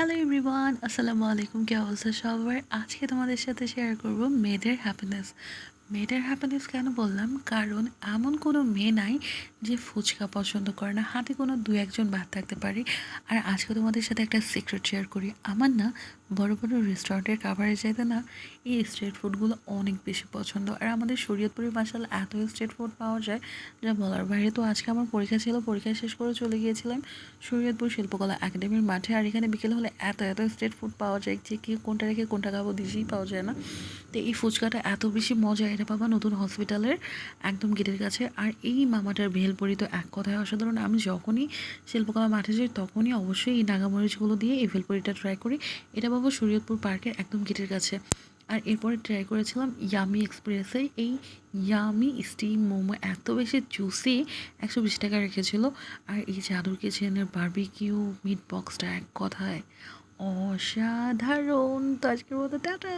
Hello everyone, আসসালামু আলাইকুম। কি অবস্থা সবার? আজকে তোমাদের সাথে শেয়ার করব মেয়েদের হ্যাপিনেস। মেয়েদের হ্যাপিনেস কেন বললাম? কারণ এমন কোনো মেয়ে নাই যে ফুচকা পছন্দ করে না, হাতে কোনো দু একজন বাদ থাকতে পারে। আর আজকে তোমাদের সাথে একটা সিক্রেট শেয়ার করি। আমার না বড় বড় রেস্টুরেন্টের খাবারে চাইতে না এই স্ট্রিট ফুডগুলো অনেক বেশি পছন্দ। আর আমাদের শরীয়তপুরে মাসাল্লাহ এত স্ট্রিট ফুড পাওয়া যায় যা বলার বাইরে। তো আজকে আমার পরীক্ষা ছিল, পরীক্ষা শেষ করে চলে গিয়েছিলাম শরীয়তপুর শিল্পকলা একাডেমির মাঠে। আর এখানে বিকেলে হলে এত এত স্ট্রিট ফুড পাওয়া যায় যে কি কোনটা রেখে কোনটা খাবো দিশেই পাওয়া যায় না। তো এই ফুচকাটা এত বেশি মজা, এটা পাবা নতুন হসপিটালের একদম গেটের কাছে। আর এই মামাটার ভেলপুরি তো এক কথায় অসাধারণ। আমি যখনই শিল্পকলা মাঠে যাই তখনই অবশ্যই এই নাগামরিচগুলো দিয়ে এই ভেলপুরিটা ট্রাই করি। এটা পাবো শরীয়তপুর পার্কের একদম গেটের কাছে। আর এরপরে ট্রাই করেছিলাম ইয়ামি এক্সপ্রেসে এই ইয়ামি স্টিম মোমো, এত বেশি জুসি, 120 টাকা রেখেছিল। আর এই জাদুর কিচেনের বারবিকিউ মিট বক্সটা এক কথায় অসাধারণ। তো আজকের মতো টাটা।